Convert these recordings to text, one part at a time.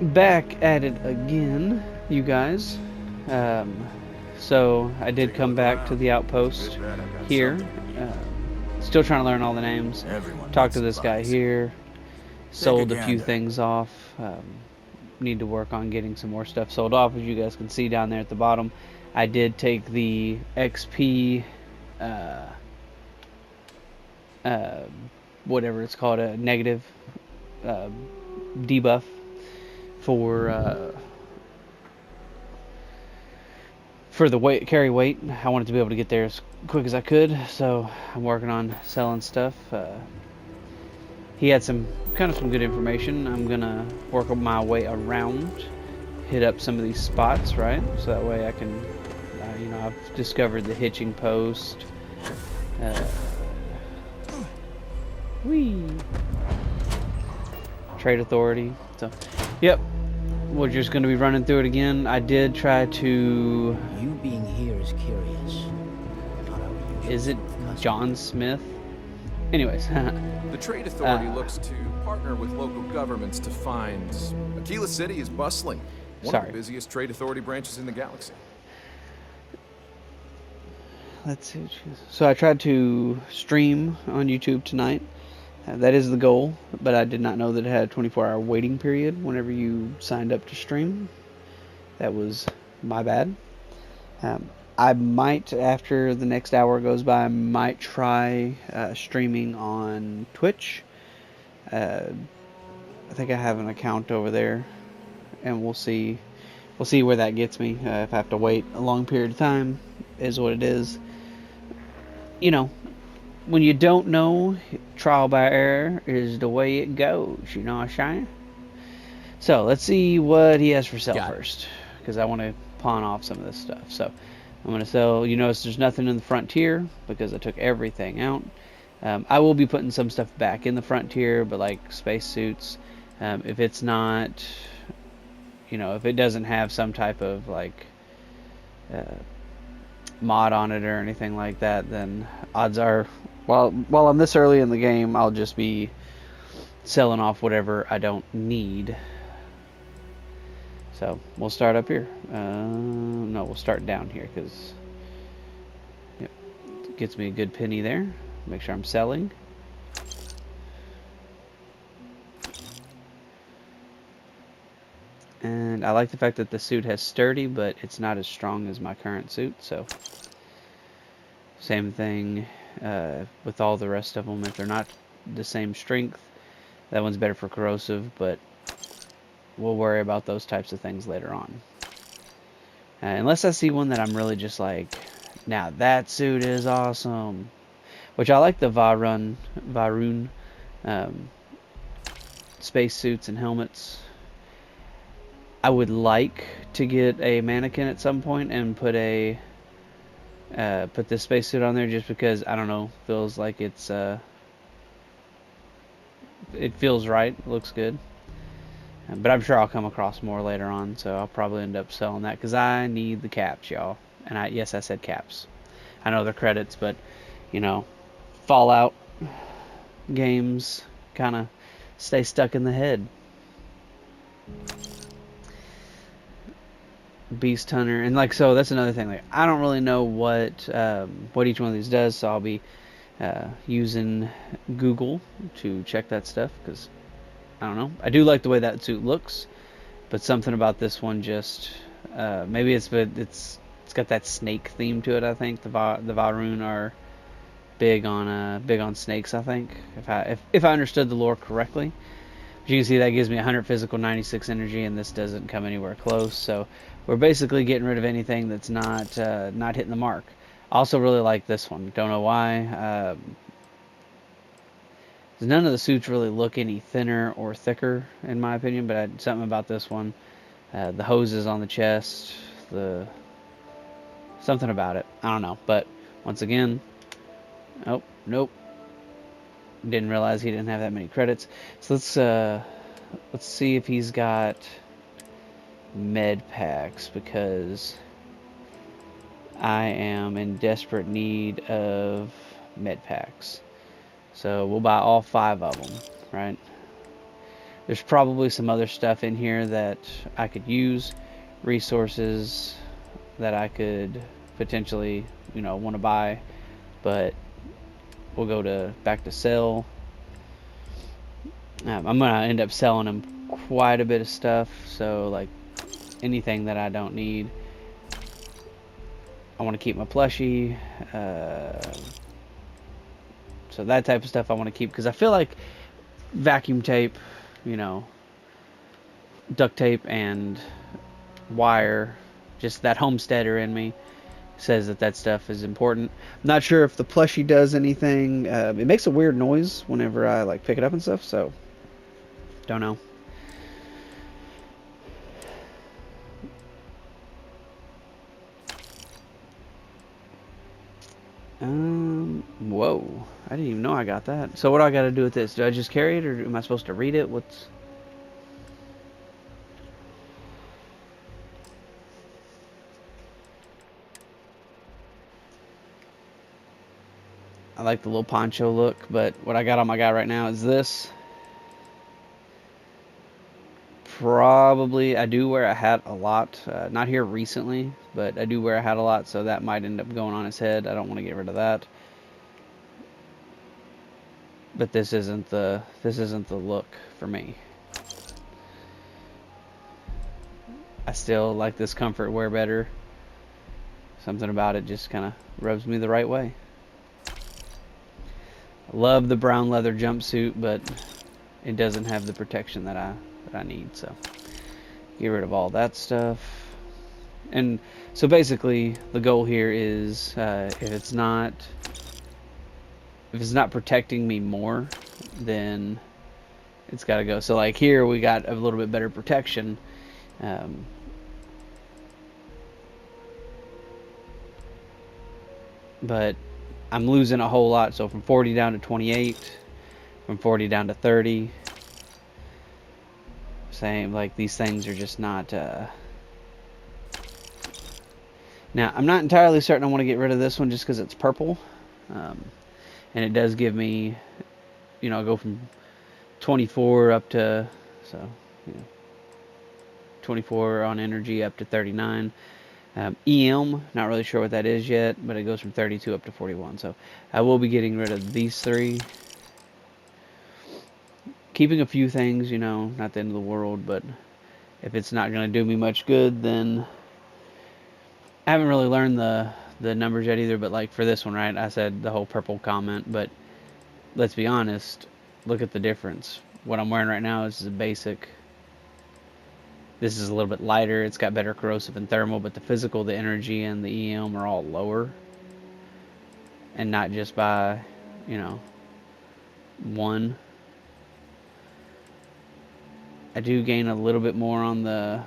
Back at it again, you guys. Um, so I did come back to the outpost here. Still trying to learn all the names. Everyone Talk needs to this guy supplies. here. Take a Sold a few gander. things off. Need to work on getting some more stuff sold off. As you guys can see down there at the bottom, I did take the XP, uh, uh, whatever it's called, a negative uh, debuff for the weight carry weight. I wanted to be able to get there as quick as I could, so I'm working on selling stuff. He had some good information. I'm gonna work my way around, hit up some of these spots, right? So that way I can, I've discovered the hitching post. Uh, Whee! Trade authority. So, yep. We're just gonna be running through it again. I did try to. You being here is curious. Not our usual Is it sort of custom. John Smith? Anyways. The Trade Authority looks to partner with local governments to find... Aquila City is bustling. One of Sorry. the busiest Trade Authority branches in the galaxy. Let's see. So I tried to stream on YouTube tonight. That is the goal, but I did not know that it had a 24-hour waiting period whenever you signed up to stream. That was my bad. I might, after the next hour goes by, I might try streaming on Twitch. I think I have an account over there, and we'll see. We'll see where that gets me. If I have to wait a long period of time, is what it is. You know, when you don't know, trial by error is the way it goes. You know what I'm saying? So let's see what he has for sale first, because I want to pawn off some of this stuff. So I'm going to sell. You notice there's nothing in the frontier because I took everything out. I will be putting some stuff back in the frontier, but like spacesuits, if it's not, if it doesn't have some type of like mod on it or anything like that, then odds are, while I'm this early in the game, I'll just be selling off whatever I don't need. So we'll start up here. No, we'll start down here because it gets me a good penny there. Make sure I'm selling. And I like the fact that the suit has sturdy, but it's not as strong as my current suit. So same thing with all the rest of them. If they're not the same strength, that one's better for corrosive, but we'll worry about those types of things later on. Unless I see one that I'm really just like, now that suit is awesome. Which I like the Varun space suits and helmets. I would like to get a mannequin at some point and put this spacesuit on there, just because I don't know, feels like it feels right, it looks good. But I'm sure I'll come across more later on, so I'll probably end up selling that because I need the caps, y'all. And yes, I said caps. I know they're credits, but Fallout games kind of stay stuck in the head. Beast Hunter, and so that's another thing. Like, I don't really know what each one of these does, so I'll be using Google to check that stuff, because I don't know. I do like the way that suit looks, but something about this one just maybe it's got that snake theme to it. I think the Varun are big on snakes. I think if I understood the lore correctly. As you can see, that gives me 100 physical, 96 energy, and this doesn't come anywhere close. So we're basically getting rid of anything that's not hitting the mark. I also really like this one. Don't know why. None of the suits really look any thinner or thicker, in my opinion, but something about this one. The hoses on the chest, something about it. I don't know. But once again, oh, nope. Didn't realize he didn't have that many credits. So let's see if he's got med packs, because I am in desperate need of med packs. So we'll buy all 5 of them, right? There's probably some other stuff in here that I could use, resources that I could potentially, want to buy, but we'll go back to sell. I'm gonna end up selling him quite a bit of stuff, so like anything that I don't need. I want to keep my plushie, so that type of stuff I want to keep, because I feel like vacuum tape, duct tape and wire, just that homesteader in me says that stuff is important. I'm not sure if the plushie does anything. It makes a weird noise whenever I like pick it up and stuff, so don't know. Whoa, I didn't even know I got that. So what do I got to do with this? Do I just carry it, or am I supposed to read it? I like the little poncho look, but what I got on my guy right now is this. Probably, I do wear a hat a lot. Not here recently, but I do wear a hat a lot, so that might end up going on his head. I don't want to get rid of that. But this isn't the look for me. I still like this comfort wear better. Something about it just kind of rubs me the right way. I love the brown leather jumpsuit, but it doesn't have the protection that I need, so get rid of all that stuff. And so basically the goal here is if it's not protecting me more, then it's got to go. So like here we got a little bit better protection, but I'm losing a whole lot. So from 40 down to 28, from 40 down to 30. Same, like these things are just not. Now I'm not entirely certain I want to get rid of this one just because it's purple, and it does give me, go from 24 up to 24 on energy up to 39. EM, not really sure what that is yet, but it goes from 32 up to 41. So I will be getting rid of these three. Keeping a few things, not the end of the world, but if it's not going to do me much good, then I haven't really learned the numbers yet either. But like for this one, right, I said the whole purple comment, but let's be honest, look at the difference. What I'm wearing right now is a basic. This is a little bit lighter. It's got better corrosive and thermal, but the physical, the energy, and the EM are all lower. And not just by, one. I do gain a little bit more on the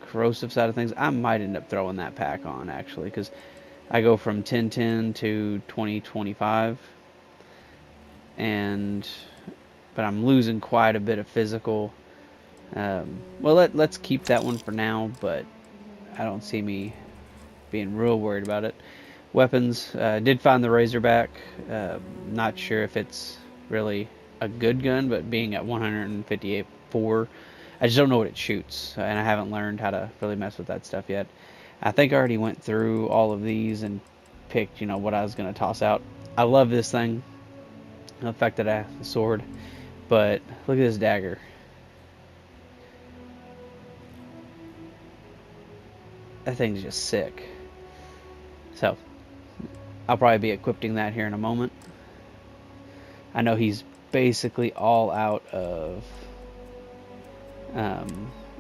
corrosive side of things. I might end up throwing that pack on, actually, because I go from 1010 to 2025. But I'm losing quite a bit of physical. Well, let's keep that one for now, but I don't see me being real worried about it. Weapons, did find the Razorback. Not sure if it's really a good gun, but being at 158.4, I just don't know what it shoots, and I haven't learned how to really mess with that stuff yet. I think I already went through all of these and picked, what I was going to toss out. I love this thing, the fact that I have the sword, but look at this dagger. That thing's just sick. So I'll probably be equipping that here in a moment. I know he's basically all out of. I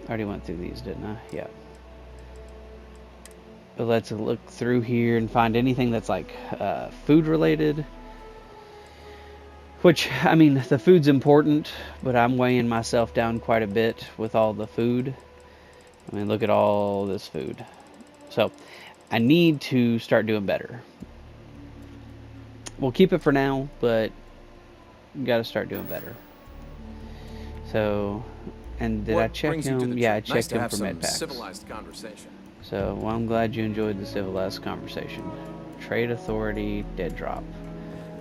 already went through these, didn't I? Yeah. But let's look through here and find anything that's like food related. Which, I mean, the food's important, but I'm weighing myself down quite a bit with all the food. I mean, look at all this food. So I need to start doing better. We'll keep it for now, but got to start doing better. So, and did I check him? Yeah, I checked him for med packs. Civilized conversation. So, well, I'm glad you enjoyed the civilized conversation. Trade authority, dead drop.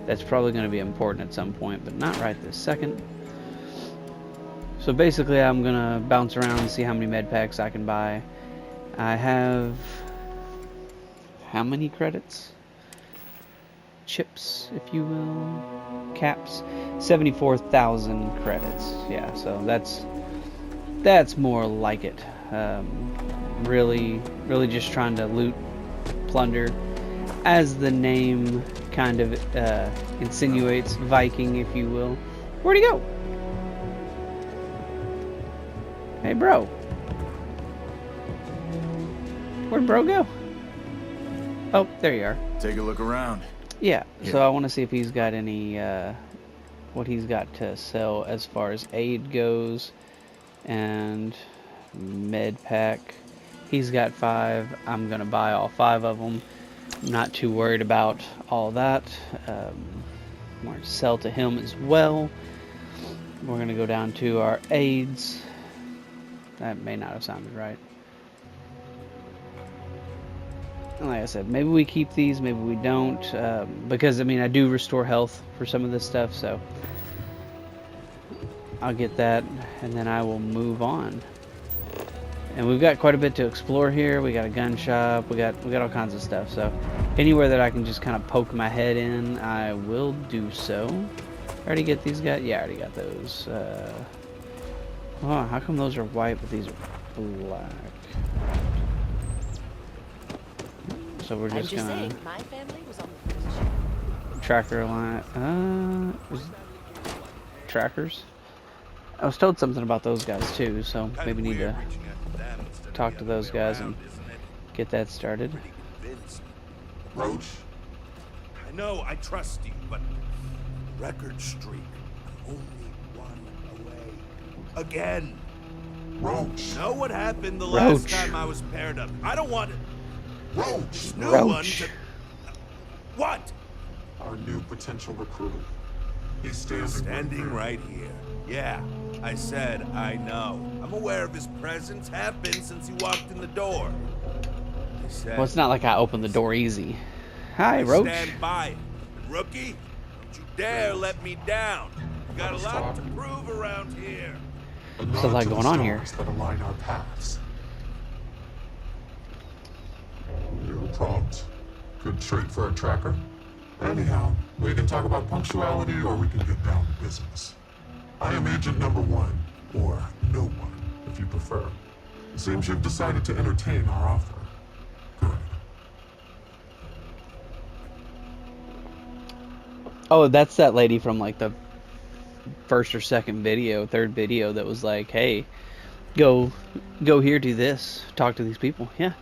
That's probably going to be important at some point, but not right this second. So basically, I'm gonna bounce around and see how many med packs I can buy. I have how many credits? Chips, if you will, caps. 74,000 credits. Yeah, so that's more like it. Really just trying to loot, plunder, as the name kind of insinuates, Viking, if you will. Where'd he go? Hey, bro. Where'd bro go? Oh, there you are. Take a look around. Yeah, so I want to see if he's got any, what he's got to sell as far as aid goes, and med pack. He's got 5. I'm going to buy all 5 of them. Not too worried about all that. I'm going to sell to him as well. We're going to go down to our aids. That may not have sounded right. Like I said, maybe we keep these, maybe we don't, because I mean I do restore health for some of this stuff, so I'll get that and then I will move on. And we've got quite a bit to explore here. We got a gun shop, we got all kinds of stuff, so anywhere that I can just kind of poke my head in, I will do so. Already get these guys? Yeah, I already got those. Oh, how come those are white but these are black? So we're just gonna saying, my family was on the first ship. tracker line. Trackers. I was told something about those guys too, so maybe need to talk to those guys and get that started. Roach, I know I trust you, but record streak, I'm only one away. Again. Roach. Know what happened the last time I was paired up? I don't want it. Roach. New one to... What? Our new potential recruit. He's standing right here. Yeah, I said I know. I'm aware of his presence. Have been since he walked in the door. Well, it's not like I opened the door easy. Hi, Roach. Stand by it. Rookie, don't you dare let me down. You got a lot to prove around here. What's a lot going on here? That align our paths. You're prompt. Good trait for a tracker. Anyhow, we can talk about punctuality or we can get down to business. I am agent number 1, or no one, if you prefer. It seems you've decided to entertain our offer. Good. Oh, that's that lady from like the first or second video, third video that was like, hey, go here, do this, talk to these people. Yeah.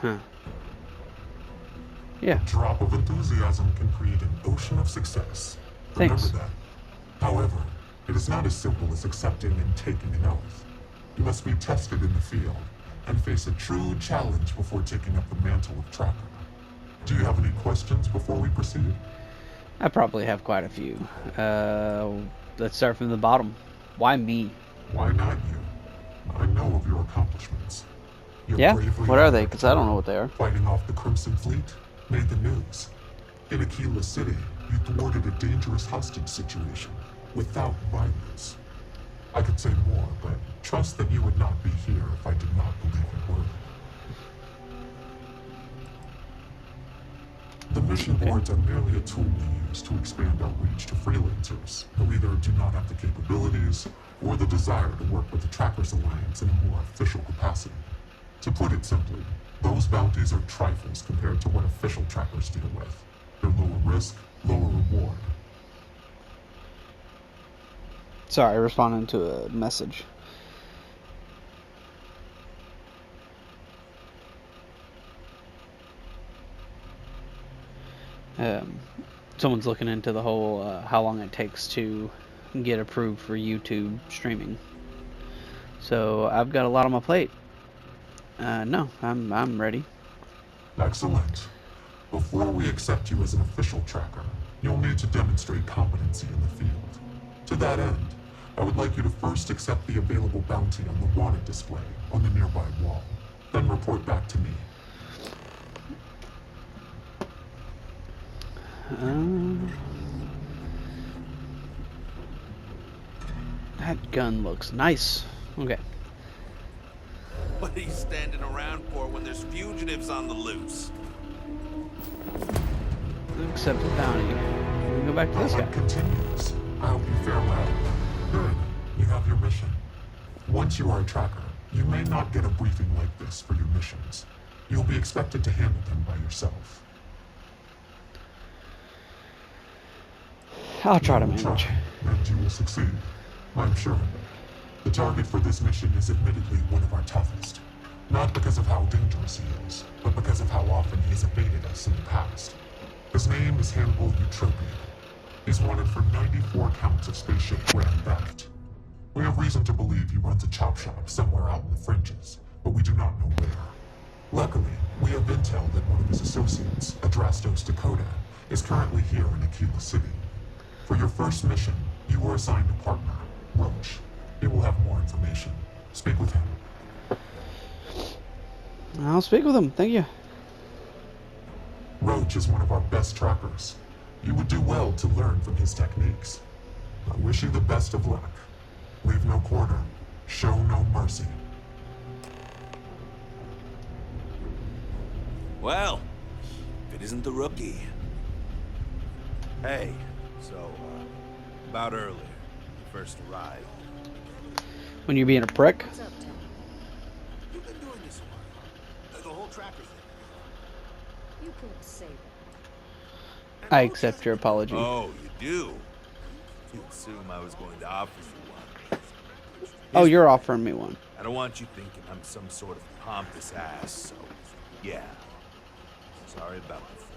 Huh. Yeah. A drop of enthusiasm can create an ocean of success. Thanks. Remember that. However, it is not as simple as accepting and taking an oath. You must be tested in the field and face a true challenge before taking up the mantle of tracker. Do you have any questions before we proceed? I probably have quite a few. Let's start from the bottom. Why me? Why not you? I know of your accomplishments. Yeah? What are they? Because I don't know what they are. Fighting off the Crimson Fleet made the news. In Aquila City, you thwarted a dangerous hostage situation without violence. I could say more, but trust that you would not be here if I did not believe your word. The mission boards are merely a tool we use to expand our reach to freelancers who either do not have the capabilities or the desire to work with the Trackers Alliance in a more official capacity. To put it simply, those bounties are trifles compared to what official trackers deal with. They're lower risk, lower reward. Sorry, responding to a message. Someone's looking into the whole how long it takes to get approved for YouTube streaming. So I've got a lot on my plate. No, I'm ready. Excellent. Before we accept you as an official tracker, you'll need to demonstrate competency in the field. To that end, I would like you to first accept the available bounty on the wanted display on the nearby wall, then report back to me. That gun looks nice. Okay. What are you standing around for when there's fugitives on the loose? Accept the bounty. We can go back to this Hunt guy. continues. I hope you fare well. Good. You have your mission. Once you are a tracker, you may not get a briefing like this for your missions. You'll be expected to handle them by yourself. I'll try to You will manage. try, and you will succeed. I'm sure. The target for this mission is admittedly one of our toughest. Not because of how dangerous he is, but because of how often he has evaded us in the past. His name is Hannibal Eutropian. He's wanted for 94 counts of spaceship grand theft. We have reason to believe he runs a chop shop somewhere out in the fringes, but we do not know where. Luckily, we have intel that one of his associates, Adrastos Dakota, is currently here in Aquila City. For your first mission, you were assigned a partner, Roach. He will have more information. Speak with him. I'll speak with him. Thank you. Roach is one of our best trackers. You would do well to learn from his techniques. I wish you the best of luck. Leave no quarter. Show no mercy. Well, if it isn't the rookie. Hey, so, about earlier, you first arrived. When you're being a prick. What's up, Tom? You've been doing this a while. The whole tracker thing. You couldn't say that. I accept your apology. Oh, you do? You assume I was going to offer you one. Oh, you're offering me one. I don't want you thinking I'm some sort of pompous ass, so yeah. Sorry about before.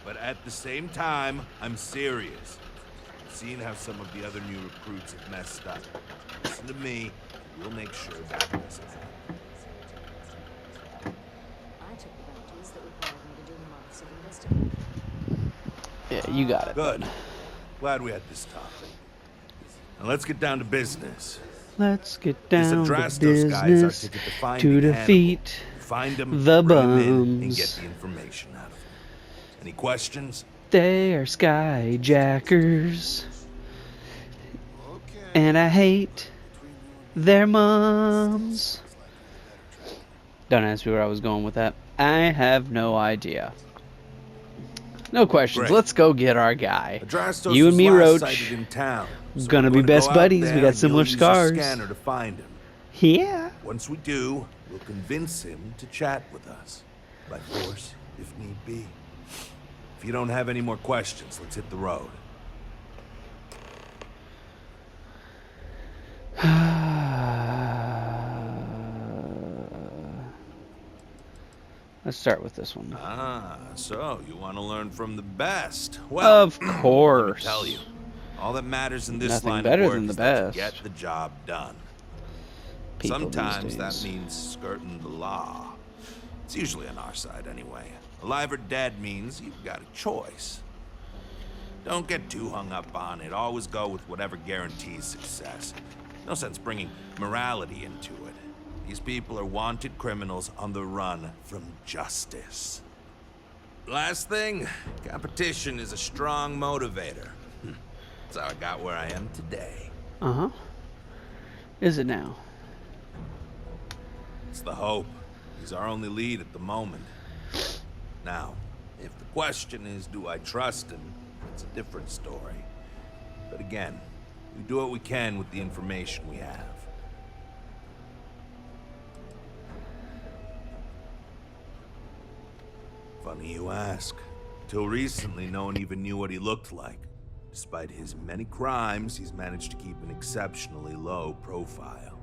But at the same time, I'm serious. I've seen how some of the other new recruits have messed up. Listen to me, we'll make sure that doesn't happen. I took the bounties that required me to do months of investigating. Yeah, you got it. Good. Glad we had this topic. Now let's get down to business. Let's get This down to Adrastos guy is our business ticket to find to the defeat Find him, the bring him in, and bums. get the information out of him. Any questions? They are skyjackers, and I hate their moms. Don't ask me where I was going with that. I have no idea. No questions. Great. Let's go get our guy. Adrastos You and was me, last Roach. sighted in town, so Gonna we're be go best out buddies. there We got and similar you'll use scars. a scanner to find him. Yeah. Once we do, we'll convince him to chat with us. By force, if need be. If you don't have any more questions, let's hit the road. Let's start with this one. Ah, so you want to learn from the best? Well, Of let me course. tell you, all that matters in this Nothing line better of work than the is that you best. get the job done. People these Sometimes that days. means skirting the law. It's usually on our side anyway. Alive or dead means you've got a choice. Don't get too hung up on it. Always go with whatever guarantees success. No sense bringing morality into it. These people are wanted criminals on the run from justice. Last thing, competition is a strong motivator. That's how I got where I am today. Uh-huh. Is it now? It's the hope. He's our only lead at the moment. Now, if the question is, do I trust him? It's a different story. But again, we do what we can with the information we have. Funny you ask. Till recently, no one even knew what he looked like. Despite his many crimes, he's managed to keep an exceptionally low profile.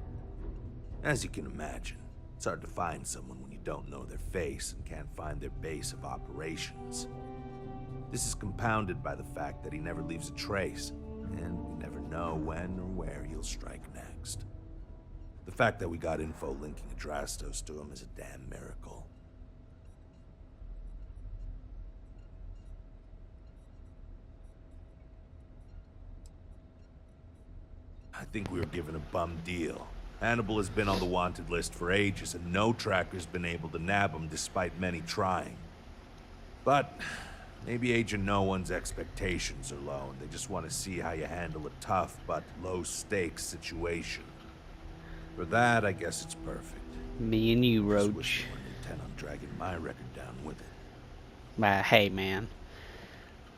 As you can imagine, it's hard to find someone when you don't know their face and can't find their base of operations. This is compounded by the fact that he never leaves a trace, and we never know when or where he'll strike next. The fact that we got info linking Adrastos to him is a damn miracle. I think we were given a bum deal. Hannibal has been on the wanted list for ages, and no tracker's been able to nab him despite many trying. But Maybe Agent No One's expectations are low, and they just want to see how you handle a tough but low-stakes situation. For that, I guess it's perfect. Me and you, Just Roach. wish you weren't intent on dragging my record down with it. Hey, man.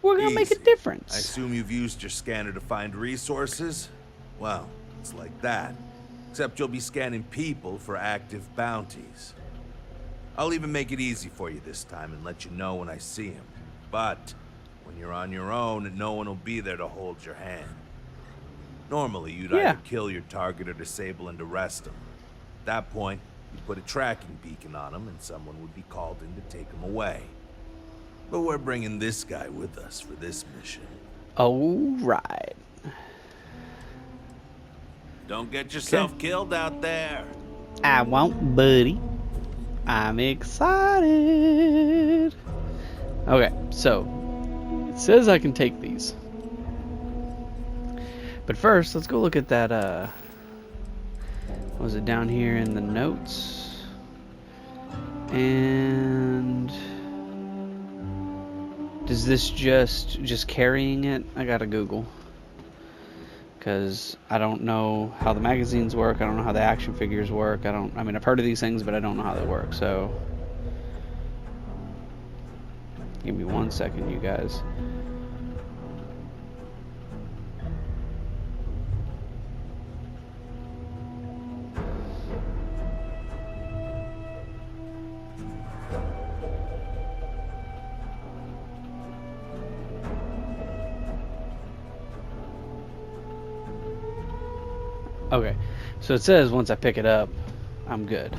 We're gonna make a Easy. difference. I assume you've used your scanner to find resources? Well, it's like that. Except you'll be scanning people for active bounties. I'll even make it easy for you this time and let you know when I see him. But when you're on your own, no one will be there to hold your hand. Normally, you'd Yeah. either kill your target or disable and arrest him. At that point, you'd put a tracking beacon on him and someone would be called in to take him away. But we're bringing this guy with us for this mission. Alright. Don't get yourself killed out there. I won't, buddy. I'm excited. Okay, so it says I can take these. But first, let's go look at that, was it down here in the notes? And does this just carrying it? I gotta Google. Because I don't know how the magazines work. I don't know how the action figures work. I mean, I've heard of these things, but I don't know how they work. So, give me 1 second, you guys. Okay, so it says once I pick it up, I'm good.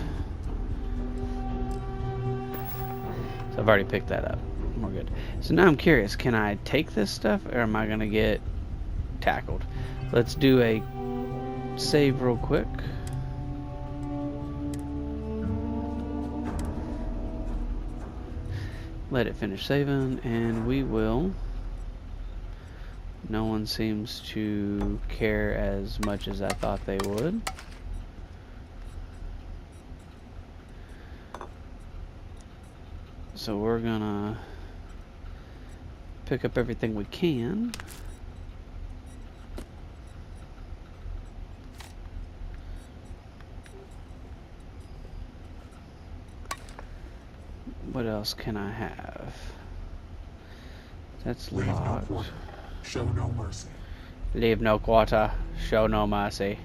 So I've already picked that up. We're good. So now I'm curious, can I take this stuff or am I gonna get tackled? Let's do a save real quick. Let it finish saving and we will. No one seems to care as much as I thought they would. So we're gonna pick up everything we can. What else can I have? That's Leave no locked. quarter. Show no mercy. Leave no quarter, show no mercy.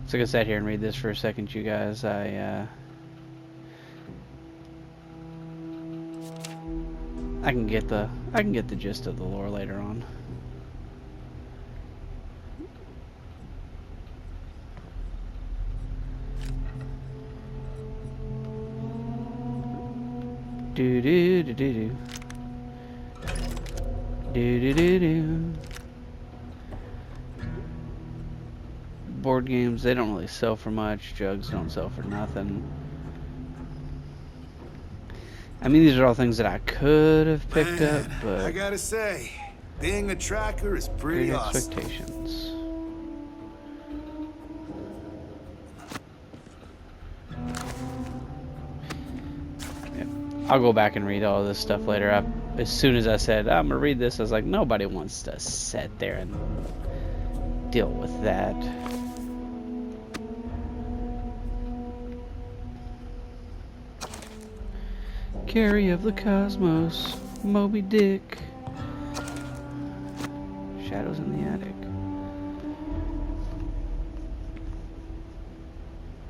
So I can sit here and read this for a second, you guys. I can get the gist of the lore later on. Do do do do do. Do do do do. Board games, they don't really sell for much. Jugs don't sell for nothing. I mean, these are all things that I could have picked up, but I gotta say, being a tracker is pretty great awesome. expectations. I'll go back and read all this stuff later. As soon as I said I'm gonna read this, I was like, nobody wants to sit there and deal with that. Carry of the Cosmos, Moby Dick, Shadows in the Attic.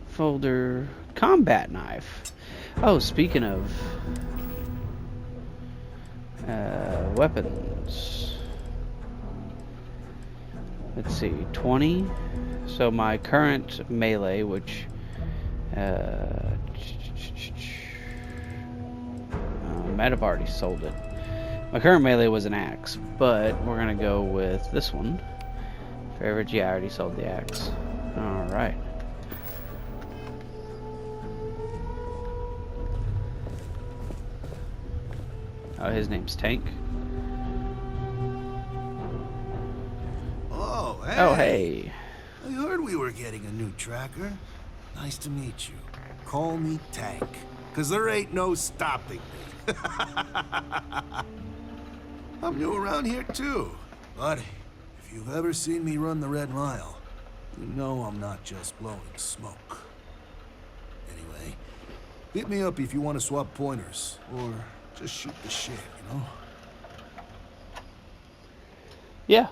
Folder, combat knife. Oh, speaking of weapons, let's see, 20. So my current melee, which might have already sold it. My current melee was an axe, but we're gonna go with this one. Favorite, yeah, I already sold the axe. All right. Oh, his name's Tank. Oh, hey. Oh, hey. I heard we were getting a new tracker. Nice to meet you. Call me Tank, 'cause there ain't no stopping me. I'm new around here too, but if you've ever seen me run the Red Mile, you know I'm not just blowing smoke. Anyway, hit me up if you want to swap pointers, or just shoot the shit, you know? Yeah.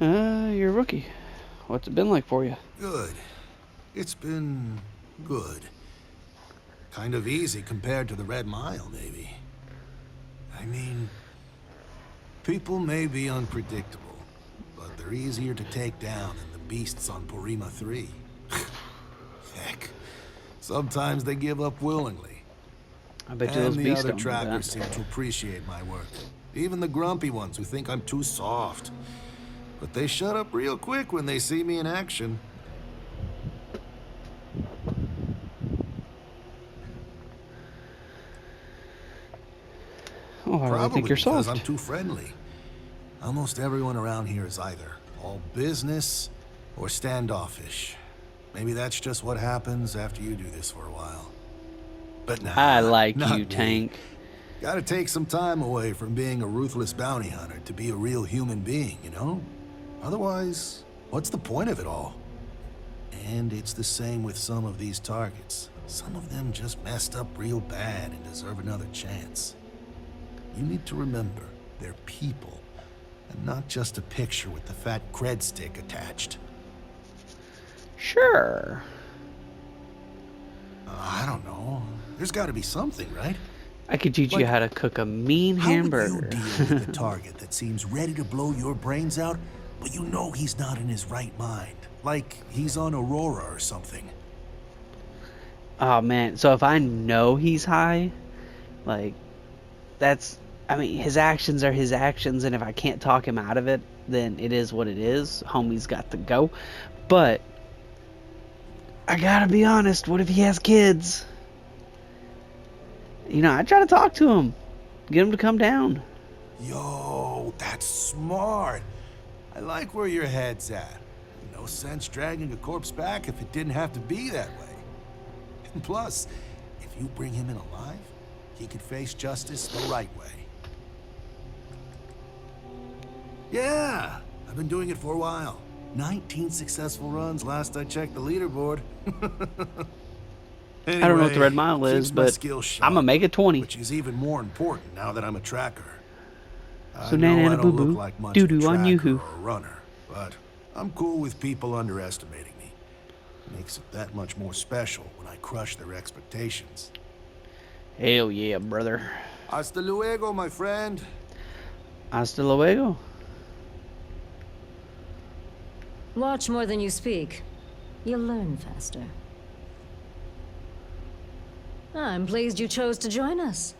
You're a rookie. What's it been like for you? Good. It's been good. Kind of easy compared to the Red Mile, maybe. I mean, people may be unpredictable, but they're easier to take down than the beasts on Porima 3. Heck, sometimes they give up willingly. I bet you those And the beasts other don't do trackers that. seem to appreciate my work. Even the grumpy ones who think I'm too soft. But they shut up real quick when they see me in action. Oh, I really Probably think you're because soft. I'm too friendly. Almost everyone around here is either all business or standoffish. Maybe that's just what happens after you do this for a while. But nah, I like not you, me. Tank. Gotta take some time away from being a ruthless bounty hunter to be a real human being, you know? Otherwise, what's the point of it all? And it's the same with some of these targets. Some of them just messed up real bad and deserve another chance. You need to remember, they're people, and not just a picture with the fat cred stick attached. Sure. I don't know. There's gotta be something, right? I could teach you Like, how to cook a mean How would hamburger. you deal with a target that seems ready to blow your brains out, but you know he's not in his right mind? Like he's on Aurora or something. Oh man, so if I know he's high, like I mean, his actions are his actions, and if I can't talk him out of it, then it is what it is. Homie's got to go. But I gotta be honest, what if he has kids? You know, I try to talk to him, get him to come down. Yo, that's smart. I like where your head's at. No sense dragging a corpse back if it didn't have to be that way. And plus, if you bring him in alive, he could face justice the right way. Yeah, I've been doing it for a while. 19 successful runs last I checked the leaderboard. I don't know what the Red Mile is, keeps my but skills sharp, I'm gonna make it 20. which is even more important now that I'm a tracker. So I know nana I don't boo-boo, look like much of a doo-doo on you tracker who. or a runner, but I'm cool with people underestimating me. Makes it that much more special when I crush their expectations. Hell yeah, brother. Hasta luego, my friend. Hasta luego. Watch more than you speak. You'll learn faster. I'm pleased you chose to join us.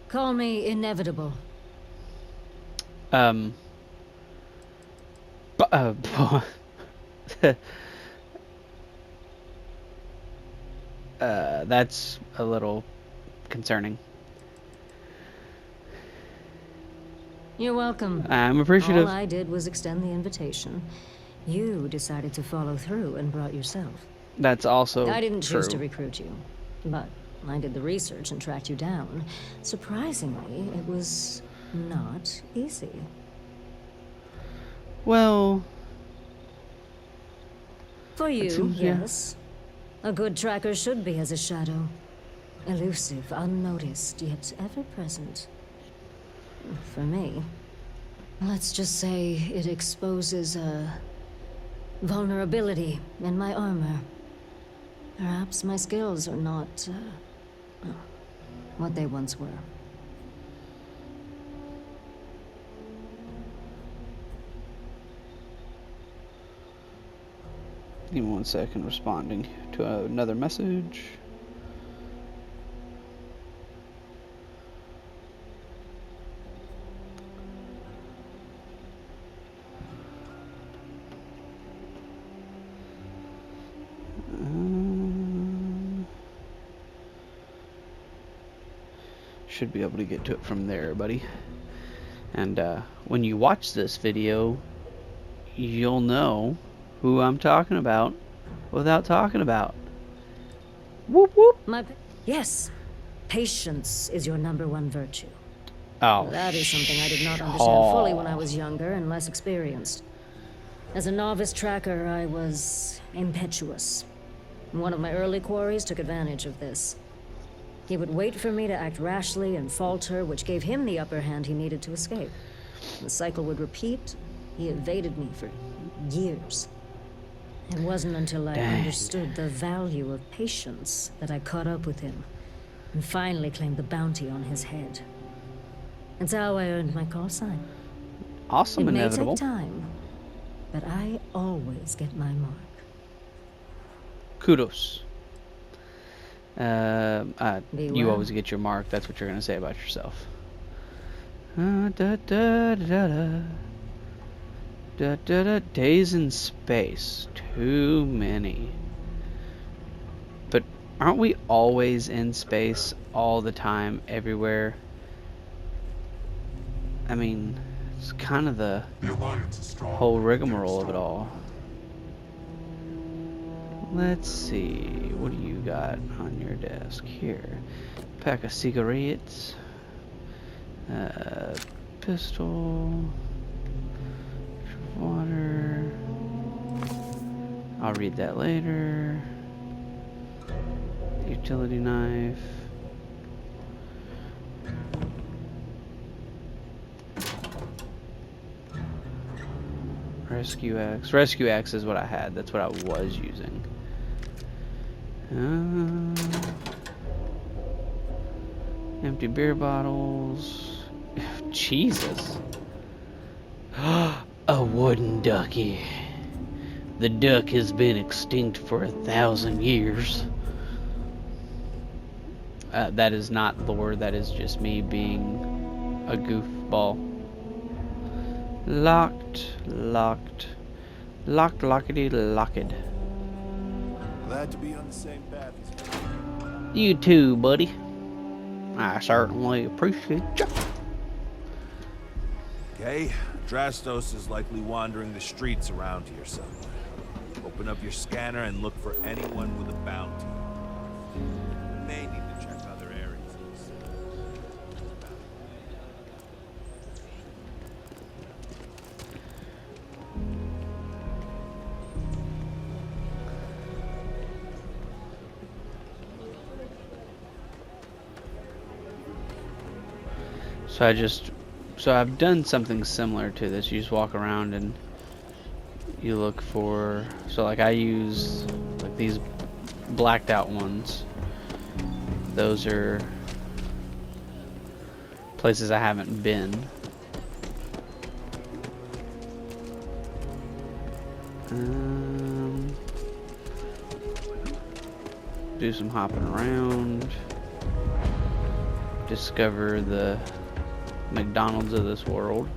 Call me Inevitable. Bu- that's a little concerning. You're welcome. I'm appreciative. All I did was extend the invitation. You decided to follow through and brought yourself. That's also I didn't choose to true. recruit you, but I did the research and tracked you down. Surprisingly, it was not easy. Well, For you, seems- yeah. yes. A good tracker should be as a shadow. Elusive, unnoticed, yet ever present. For me, let's just say it exposes a vulnerability in my armor. Perhaps my skills are not what they once were. Give me 1 second, responding to another message. Should be able to get to it from there, buddy. And when you watch this video, you'll know who I'm talking about without talking about. Whoop whoop. Yes, patience is your #1 virtue. Oh, That is something I did not understand fully when I was younger and less experienced. As a novice tracker, I was impetuous. One of my early quarries took advantage of this. He would wait for me to act rashly and falter, which gave him the upper hand he needed to escape. The cycle would repeat. He evaded me for years. It wasn't until I understood the value of patience that I caught up with him and finally claimed the bounty on his head. That's how I earned my call sign. awesome, It may inevitable. take time, but I always get my mark. Kudos. Be You well. always get your mark. That's what you're gonna say about yourself. Da, da, da, da, da. Da, da, da. Days in space. Too many. But aren't we always in space all the time, everywhere? I mean, it's kind of the The Alliance is strong. whole rigmarole of it all. Let's see, what do you got on your desk here? Pack of cigarettes, pistol, water. I'll read that later. Utility knife. Rescue axe. Rescue axe is what I had. That's what I was using. Empty beer bottles. Jesus. A wooden ducky. The duck has been extinct for 1,000 years. That is not lore. That is just me being a goofball. Locked, locked, locked, lockety, locked. Glad to be on the same path as you. You too, buddy. I certainly appreciate you. Okay, Drastos is likely wandering the streets around here somewhere. Open up your scanner and look for anyone with a bounty. You may need to check other areas of the city. So I've done something similar to this. You just walk around and you look for, so like I use like these blacked out ones. Those are places I haven't been. Do some hopping around. Discover the McDonald's of this world.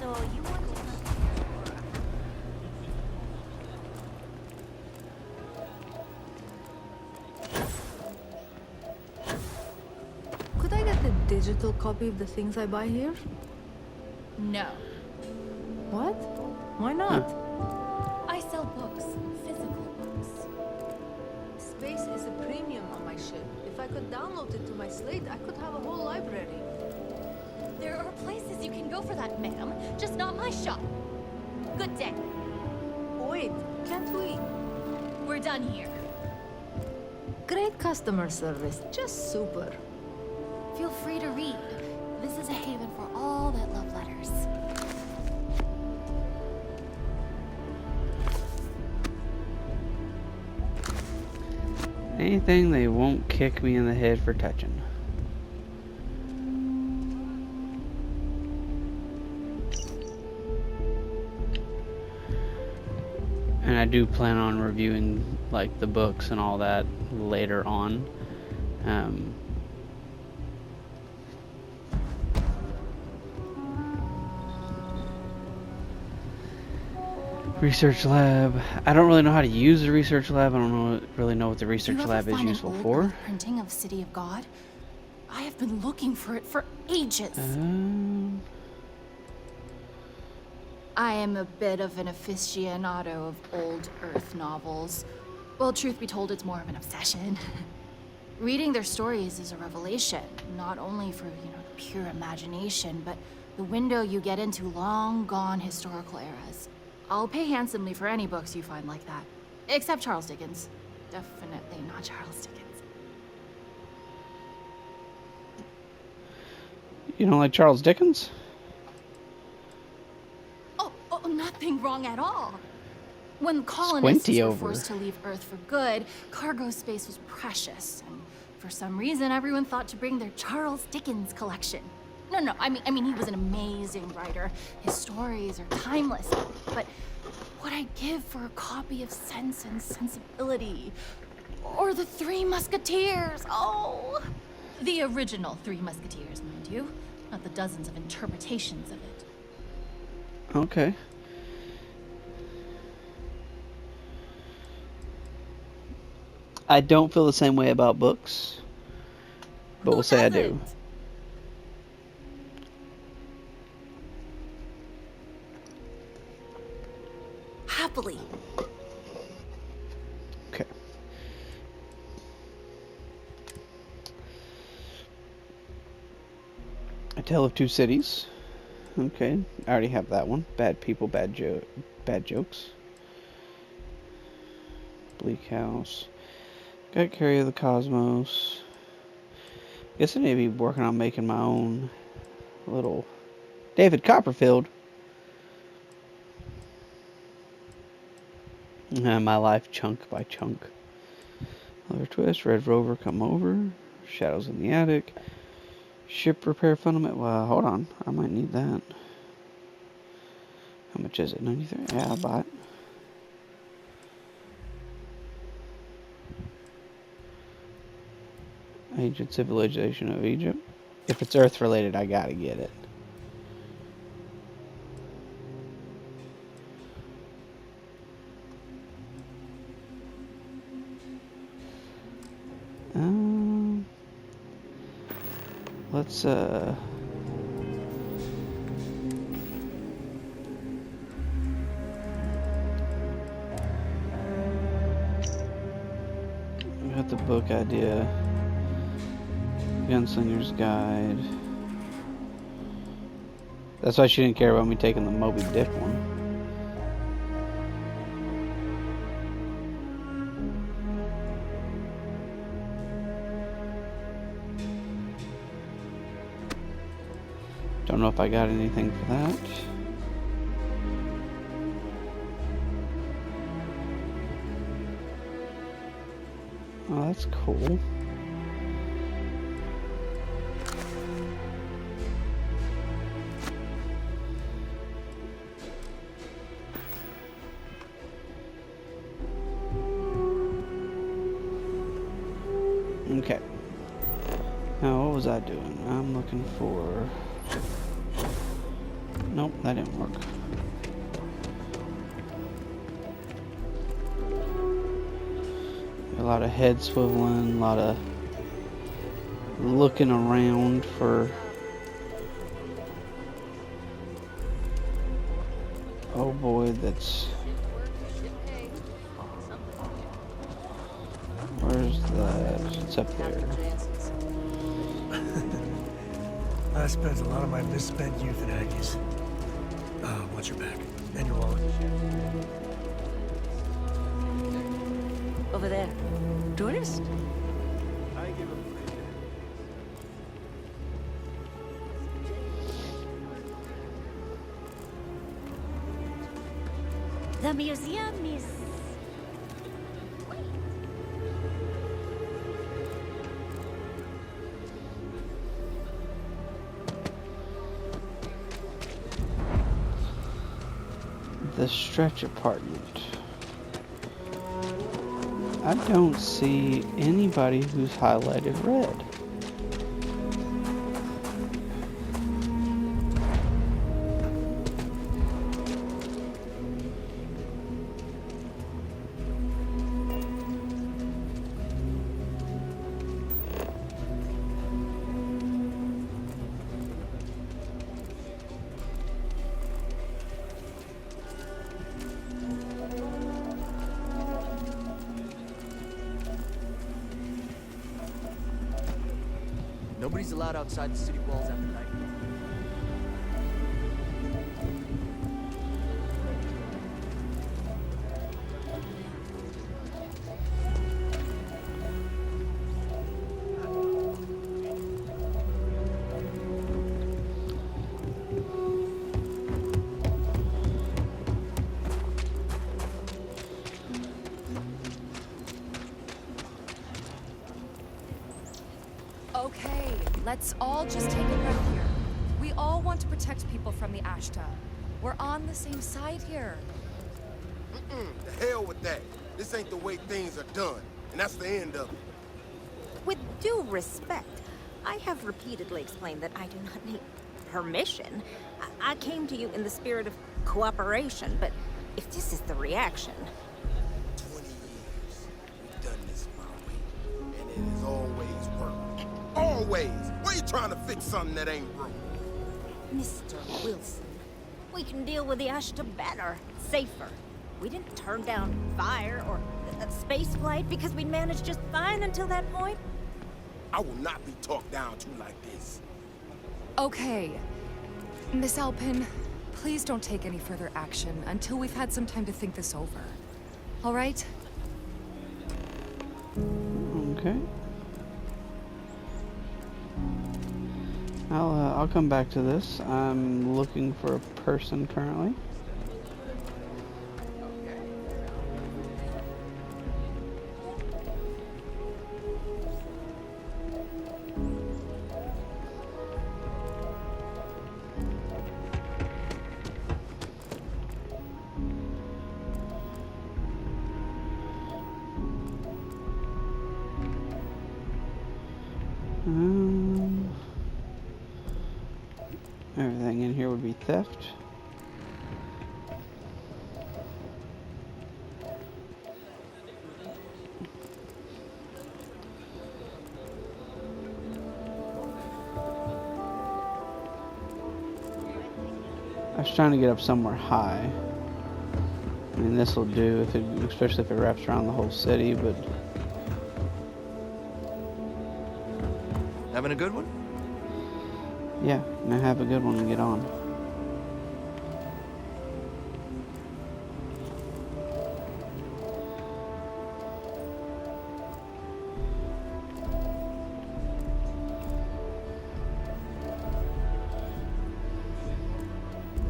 So you want to... Could I get a digital copy of the things I buy here? No. What? Why not? I sell books. Physical books. Space is a premium on my ship. If I could download it to my slate, I could have a whole library. There are places you can go for that, ma'am. Just not my shop. Good day. Wait, can't we? We're done here. Great customer service. Just super. Feel free to read. This is a haven for all that love letters. Anything they won't kick me in the head for touching. And I do plan on reviewing like the books and all that later on. Research lab. I don't really know how to use the research lab. I don't really know what the research lab is useful for. Printing of City of God? I have been looking for it for ages. I am a bit of an aficionado of old Earth novels. Well, truth be told, it's more of an obsession. Reading their stories is a revelation, not only for, the pure imagination, but the window you get into long-gone historical eras. I'll pay handsomely for any books you find like that. Except Charles Dickens. Definitely not Charles Dickens. You don't like Charles Dickens? Oh, nothing wrong at all. When colonists Squinty were over. forced to leave Earth for good, cargo space was precious, and for some reason, everyone thought to bring their Charles Dickens collection. No, I mean, he was an amazing writer. His stories are timeless, but what I'd give for a copy of Sense and Sensibility, or the Three Musketeers, oh! The original Three Musketeers, mind you, not the dozens of interpretations of it. Okay. I don't feel the same way about books, but we'll say I do. Happily. Okay. A Tale of Two Cities. Okay, I already have that one. Bad people, bad jokes. Bleak House. Got Carry of the Cosmos. Guess I need to be working on making my own little David Copperfield. My life chunk by chunk. Another twist. Red Rover come over. Shadows in the attic. Ship repair fundament. Well, hold on. I might need that. How much is it? 93? Yeah, I'll buy it. Ancient Civilization of Egypt. If it's Earth related, I gotta get it. Let's we got the book idea. Gunslinger's Guide. That's why she didn't care about me taking the Moby Dick one. Don't know if I got anything for that. Oh, that's cool. Okay. Now, what was I doing? I'm looking for... Nope, that didn't work. A lot of head swiveling, a lot of looking around for... Oh boy, that's... Where's that? It's up there. I spent a lot of my misspent youth in Aggies. Watch your back. And your wallet. Over there. Tourist? The museum is... The stretch apartment. I don't see anybody who's highlighted red. Nobody's allowed outside the city walls after nightfall. Okay, let's all just take a breath here. We all want to protect people from the Ashta. We're on the same side here. The hell with that. This ain't the way things are done, and that's the end of it. With due respect, I have repeatedly explained that I do not need permission. I came to you in the spirit of cooperation, but if this is the reaction... 20 years, we've done this my way, and it has always worked. Always! Why you trying to fix something that ain't broke? Mr. Wilson, we can deal with the Ashta better, safer. We didn't turn down fire or a space flight because we managed just fine until that point. I will not be talked down to like this. Okay. Miss Alpin, please don't take any further action until we've had some time to think this over. All right? Okay. I'll come back to this. I'm looking for a person currently. Everything in here would be theft. I was trying to get up somewhere high. I mean, this will do, if it, especially if it wraps around the whole city, but... Having a good one? Yeah, and I have a good one to get on.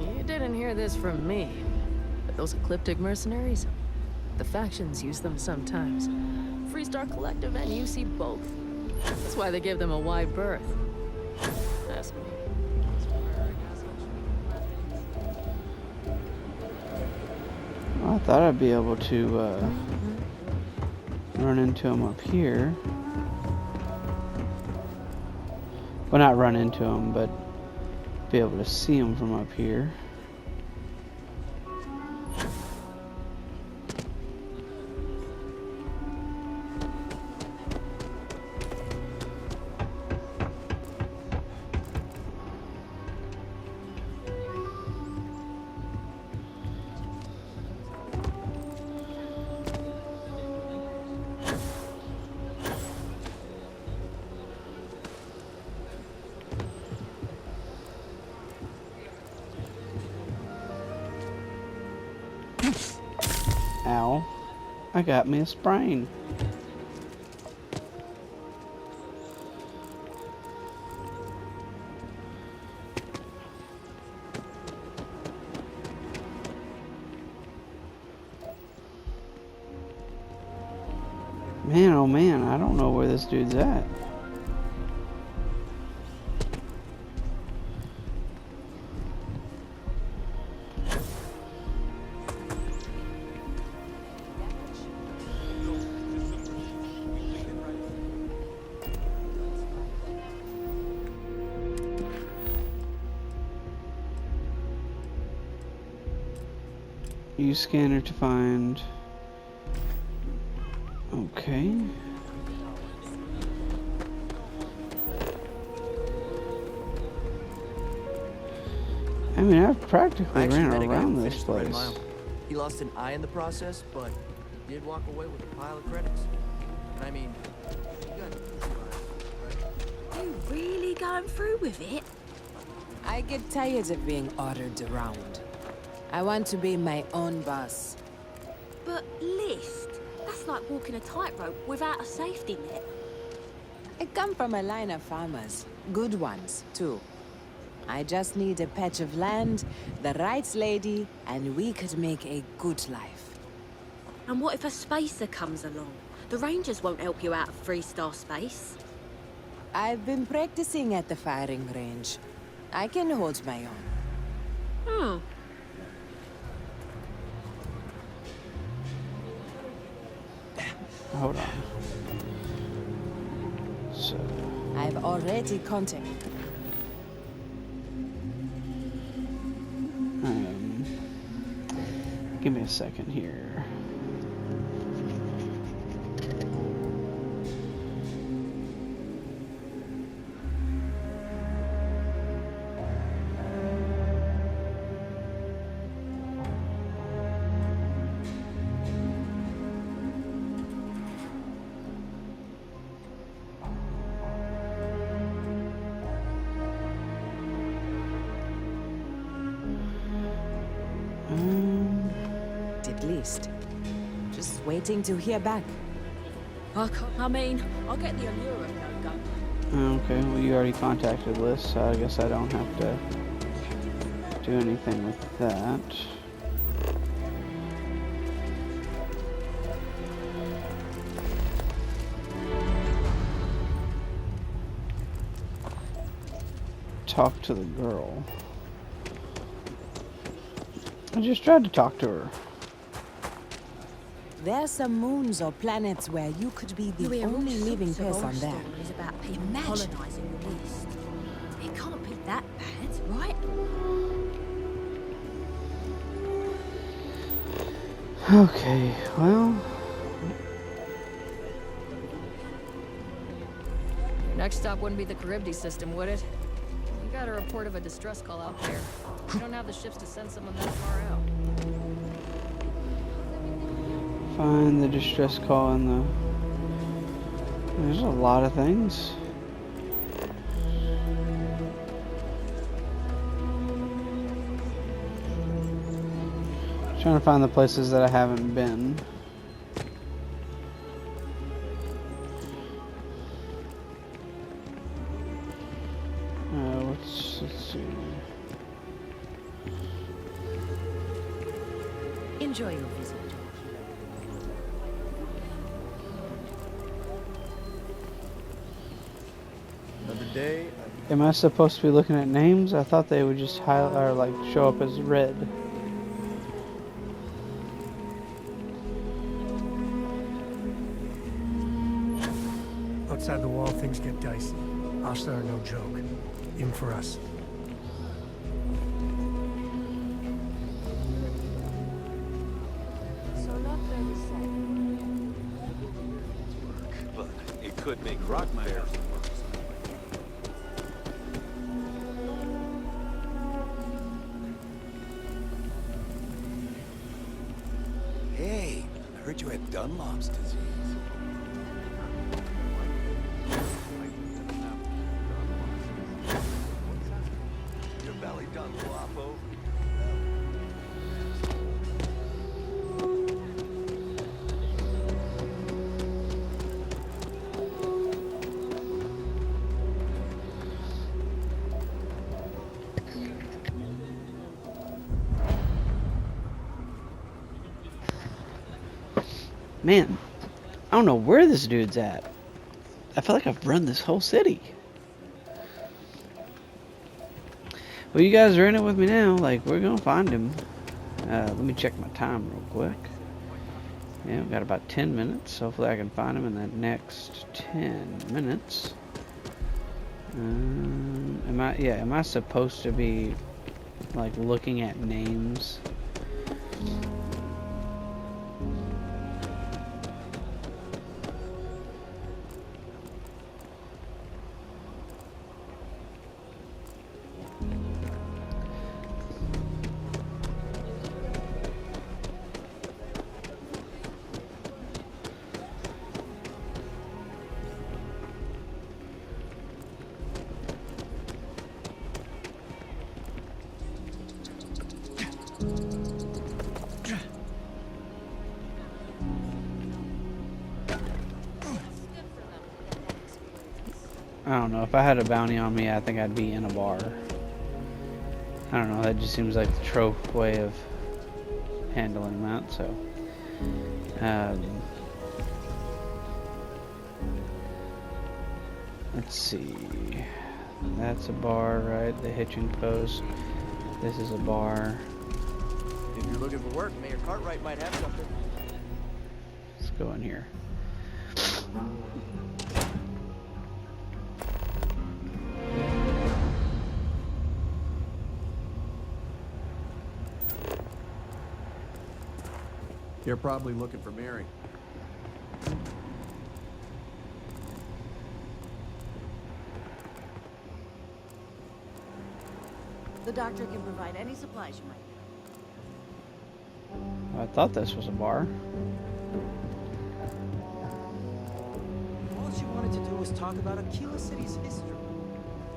You didn't hear this from me, but those ecliptic mercenaries, the factions use them sometimes. Freestar Collective and UC both. That's why they give them a wide berth. Ask me. Well, I thought I'd be able to run into him up here. Well, not run into him, but be able to see him from up here. Ow. I got me a sprain. Man, oh man, I don't know where this dude's at. Use scanner to find. Okay. I mean, I've practically ran around this place. He lost an eye in the process, but he did walk away with a pile of credits. And I mean, you got 2 eyes, right? You really going through with it? I get tired of being ordered around. I want to be my own boss. But list, that's like walking a tightrope without a safety net. I come from a line of farmers. Good ones, too. I just need a patch of land, the right lady, and we could make a good life. And what if a spacer comes along? The Rangers won't help you out of 3-star space. I've been practicing at the firing range. I can hold my own. Hold on. So I've already contacted. Give me a second here. At least. Just waiting to hear back. I mean, I'll get the allure of no go. Okay, well you already contacted Liz, so I guess I don't have to do anything with that. Talk to the girl. I just tried to talk to her. There are some moons or planets where you could be the only living person there. Stories about people colonizing the list. It can't be that bad, right? Okay, well. Next stop wouldn't be the Charybdis system, would it? You got a report of a distress call out there. We don't have the ships to send someone that far out. Find the distress call in the... There's a lot of things. Trying to find the places that I haven't been. Let's see. Enjoy your visit. Another day. Am I supposed to be looking at names? I thought they would just highlight or like show up as red. Outside the wall, things get dicey. Ashtar are no joke. Even for us. So not very sad. But it could make rock bears. Hey, I heard you had Dunlop's disease. Your belly done flop over. Man, I don't know where this dude's at. I feel like I've run this whole city. Well, you guys are in it with me now. Like, we're gonna find him. Let me check my time real quick. Yeah, we've got about 10 minutes. Hopefully I can find him in the next 10 minutes. Am I supposed to be, like, looking at names? I don't know. If I had a bounty on me, I think I'd be in a bar. I don't know. That just seems like the trope way of handling that. So, let's see. That's a bar, right? The hitching post. This is a bar. If you're looking for work, Mayor Cartwright might have something. Let's go in here. You're probably looking for Mary. The doctor can provide any supplies you might need. I thought this was a bar. All she wanted to do was talk about Aquila City's history.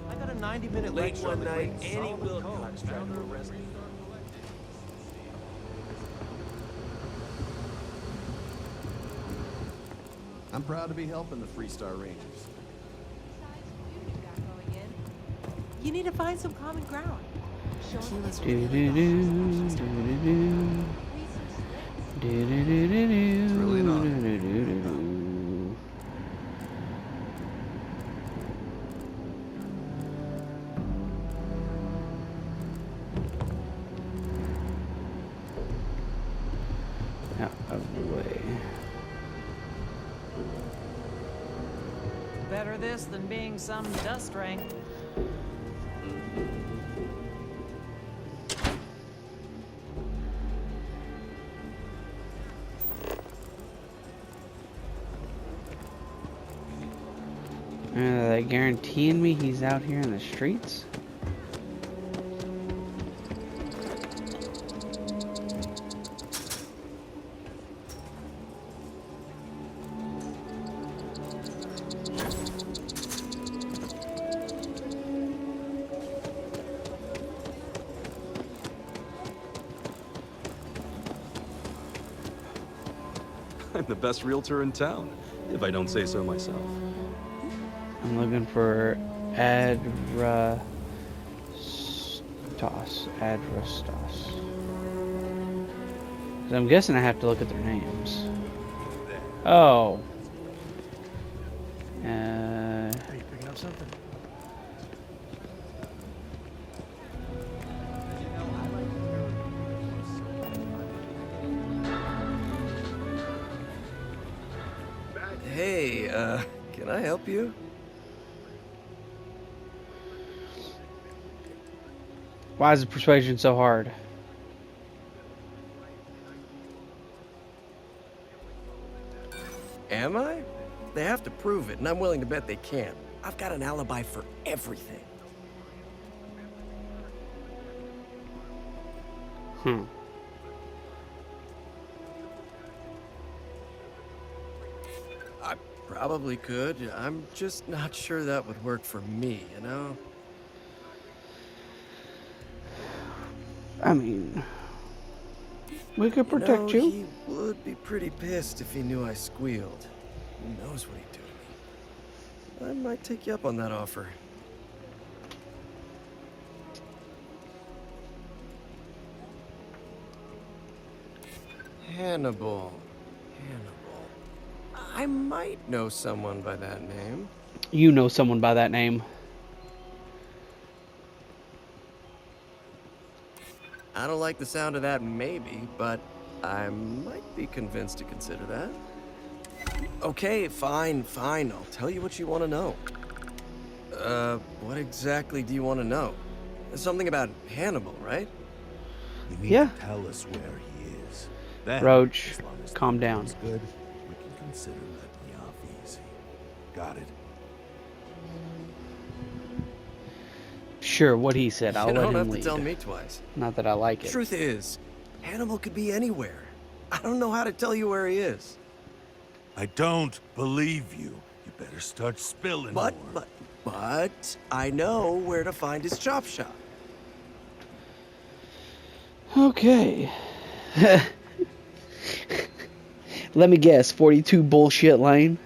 I got a 90-minute Late lecture one on the night, great Annie Solomon Wilcox Code, tried to arrest me. I'm proud to be helping the Freestar Rangers. You need to find some common ground. It's really not. Out of the way. Better this than being some dust ring. They guaranteeing me he's out here in the streets? I'm the best realtor in town, if I don't say so myself. I'm looking for Adrastos. Adrastos. I'm guessing I have to look at their names. Oh. Are you picking up something? Hey, can I help you? Why is the persuasion so hard? Am I? They have to prove it, and I'm willing to bet they can't. I've got an alibi for everything. I probably could. I'm just not sure that would work for me, you know? I mean, we could protect you. He would be pretty pissed if he knew I squealed. Who knows what he'd do to me. I might take you up on that offer. Hannibal. I might know someone by that name. You know someone by that name. I don't like the sound of that maybe, but I might be convinced to consider that. Okay, fine. I'll tell you what you want to know. What exactly do you want to know? Something about Hannibal, right? You need Yeah. to tell us where he is. Then, Roach, as long as calm the down. deal's good, we can consider letting you off easy. Got it? Sure, what he said. I'll You let don't him have to lead. tell me twice. Not that I like it. Truth is, Hannibal could be anywhere. I don't know how to tell you where he is. I don't believe you. You better start spilling more. But I know where to find his chop shop. Okay. Let me guess, 42 Bullshit Lane?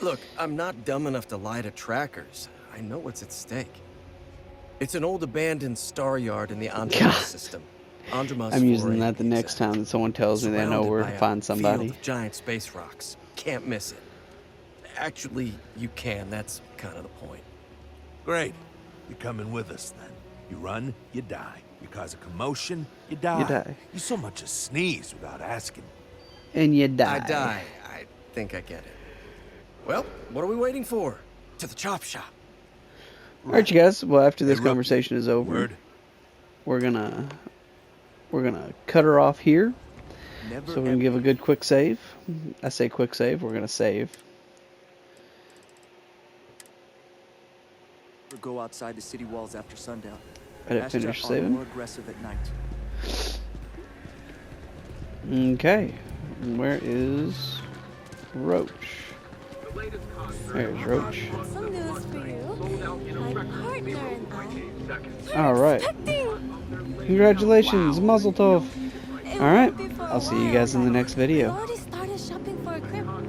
Look, I'm not dumb enough to lie to trackers. I know what's at stake. It's an old abandoned star yard in the Andromeda system. Andromeda's I'm using foray, that the next time that someone tells me they know surrounded where by to a find somebody. Field of giant space rocks. Can't miss it. Actually, you can. That's kind of the point. Great. You're coming with us then. You run, you die. You cause a commotion, you die. You die. You so much as sneeze without asking. And you die. I die. I think I get it. Well, what are we waiting for? To the chop shop. Alright, you guys. Well, after this Hey, rookie. conversation is over, Word. we're gonna cut her off here. Never So we're gonna give a good quick save. I say quick save. We're gonna save. Or go outside the city walls after sundown. I didn't Astra finish are saving. more aggressive at night. Okay. Where is Roach? There's Roach. Some news for you. My partner and I. Alright. Congratulations, Mazel Tov. Alright. I'll see you guys in the next video.